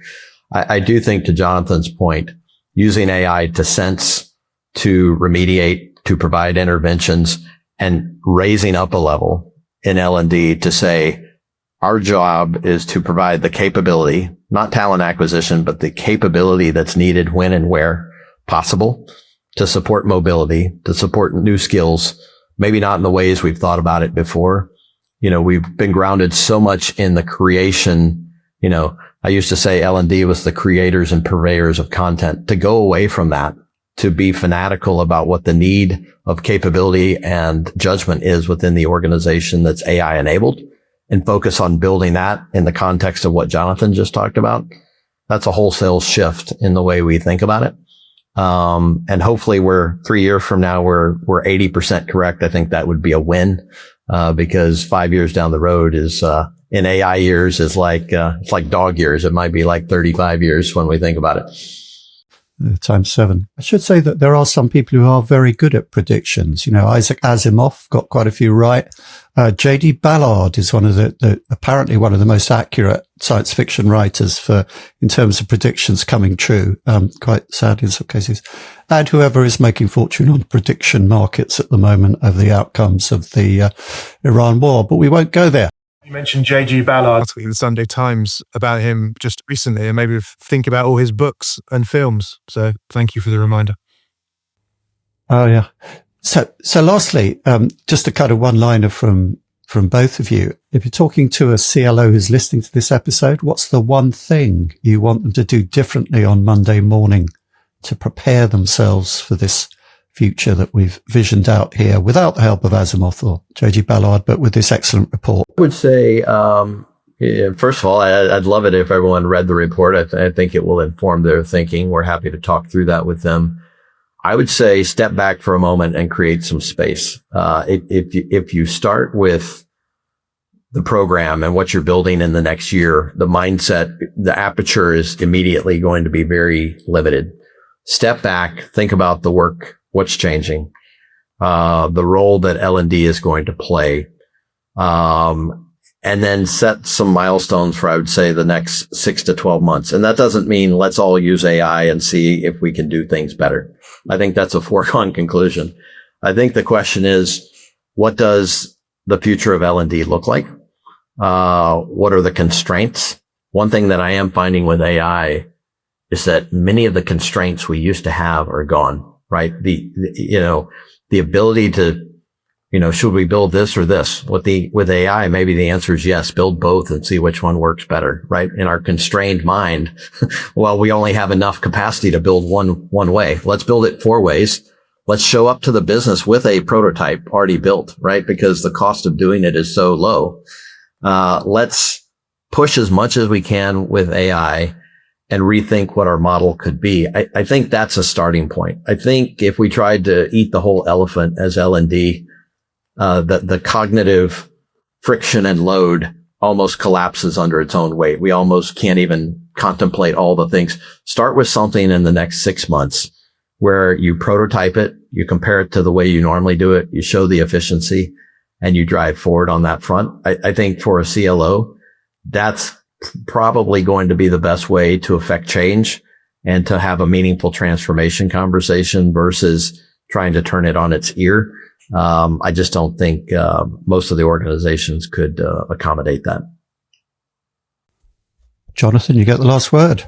I do think, to Jonathan's point, using AI to sense, to remediate, to provide interventions, and raising up a level in L&D to say, our job is to provide the capability, not talent acquisition, but the capability that's needed when and where possible to support mobility, to support new skills, maybe not in the ways we've thought about it before. We've been grounded so much in the creation. I used to say L&D was the creators and purveyors of content. To go away from that, to be fanatical about what the need of capability and judgment is within the organization that's AI enabled, and focus on building that in the context of what Jonathan just talked about. That's a wholesale shift in the way we think about it. And hopefully 3 years from now, we're 80% correct. I think that would be a win, because 5 years down the road is, in AI years is it's like dog years. It might be like 35 years when we think about it. Times 7. I should say that there are some people who are very good at predictions. Isaac Asimov got quite a few right. J.D. Ballard is apparently one of the most accurate science fiction writers in terms of predictions coming true, quite sad in some cases. And whoever is making fortune on prediction markets at the moment of the outcomes of the Iran war. But we won't go there. mentioned J.G. Ballard in the Sunday Times about him just recently, and maybe think about all his books and films. So thank you for the reminder. Oh, yeah. So lastly, just a kind of one-liner from both of you. If you're talking to a CLO who's listening to this episode, what's the one thing you want them to do differently on Monday morning to prepare themselves for this future that we've visioned out here without the help of Asimov or J.G. Ballard, but with this excellent report? I would say, first of all, I'd love it if everyone read the report. I think it will inform their thinking. We're happy to talk through that with them. I would say step back for a moment and create some space. If you start with the program and what you're building in the next year, the mindset, the aperture is immediately going to be very limited. Step back, think about the work, what's changing, the role that L&D is going to play, and then set some milestones for, I would say, the next 6 to 12 months. And that doesn't mean let's all use AI and see if we can do things better. I think that's a foregone conclusion. I think the question is, what does the future of L&D look like? What are the constraints? One thing that I am finding with AI is that many of the constraints we used to have are gone, right? The ability to, should we build this or this? With AI, maybe the answer is yes, build both and see which one works better, right? In our constrained mind, well, we only have enough capacity to build one way. Let's build it 4 ways. Let's show up to the business with a prototype already built, right? Because the cost of doing it is so low. Let's push as much as we can with AI and rethink what our model could be. I think that's a starting point. I think if we tried to eat the whole elephant as L&D, the cognitive friction and load almost collapses under its own weight. We almost can't even contemplate all the things. Start with something in the next 6 months where you prototype it, you compare it to the way you normally do it, you show the efficiency, and you drive forward on that front. I think for a CLO, that's probably going to be the best way to affect change and to have a meaningful transformation conversation versus trying to turn it on its ear. I just don't think most of the organizations could accommodate that. Jonathan, you get the last word.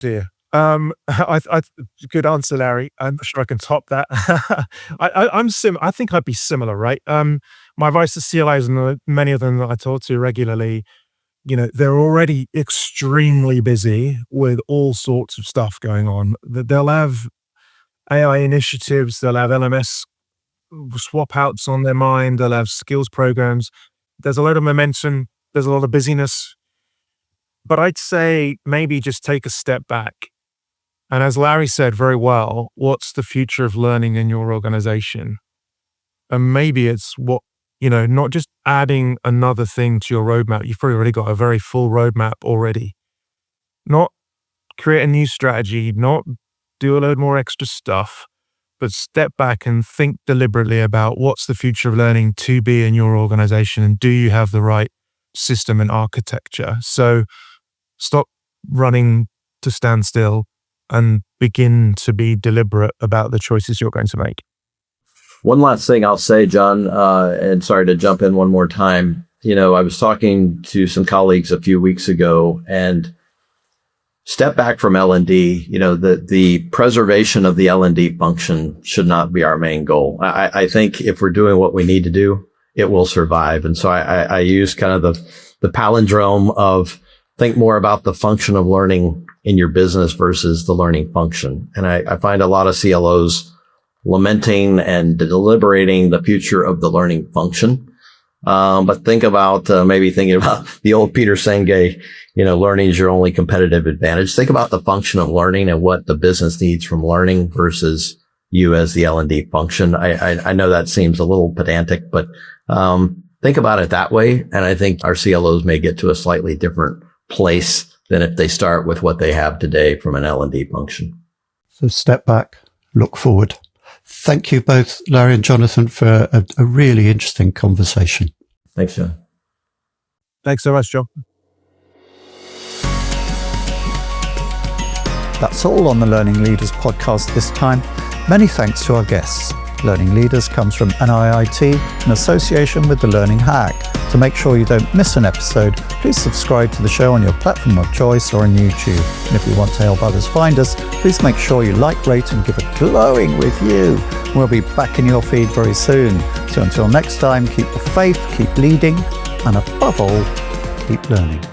Dear. Good answer, Larry. I'm not sure I can top that. I think I'd be similar, right? My advice to CLOs, and many of them that I talk to regularly, they're already extremely busy with all sorts of stuff going on. They'll have AI initiatives, they'll have LMS swap outs on their mind, they'll have skills programs. There's a lot of momentum, there's a lot of busyness. But I'd say maybe just take a step back. And as Larry said very well, what's the future of learning in your organization? And maybe it's not just adding another thing to your roadmap. You've probably already got a very full roadmap already. Not create a new strategy, not do a load more extra stuff, but step back and think deliberately about what's the future of learning to be in your organization, and do you have the right system and architecture? So stop running to stand still and begin to be deliberate about the choices you're going to make. One last thing I'll say, John, and sorry to jump in one more time. I was talking to some colleagues a few weeks ago, and step back from L&D, the preservation of the L&D function should not be our main goal. I think if we're doing what we need to do, it will survive. And so I use kind of the palindrome of think more about the function of learning in your business versus the learning function. And I find a lot of CLOs lamenting and deliberating the future of the learning function. But think about maybe thinking about the old Peter Senge, learning is your only competitive advantage. Think about the function of learning and what the business needs from learning versus you as the L&D function. I know that seems a little pedantic, but think about it that way. And I think our CLOs may get to a slightly different place than if they start with what they have today from an L&D function. So step back, look forward. Thank you both, Larry and Jonathan, for a really interesting conversation. Thanks, John. Thanks so much, John. That's all on the Learning Leaders podcast this time. Many thanks to our guests. Learning Leaders comes from NIIT in association with the Learning Hack, To make sure you don't miss an episode, please subscribe to the show on your platform of choice or on YouTube. And if you want to help others find us, please make sure you like, rate and give a glowing review. We'll be back in your feed very soon. So until next time, keep the faith, keep leading, and above all, keep learning.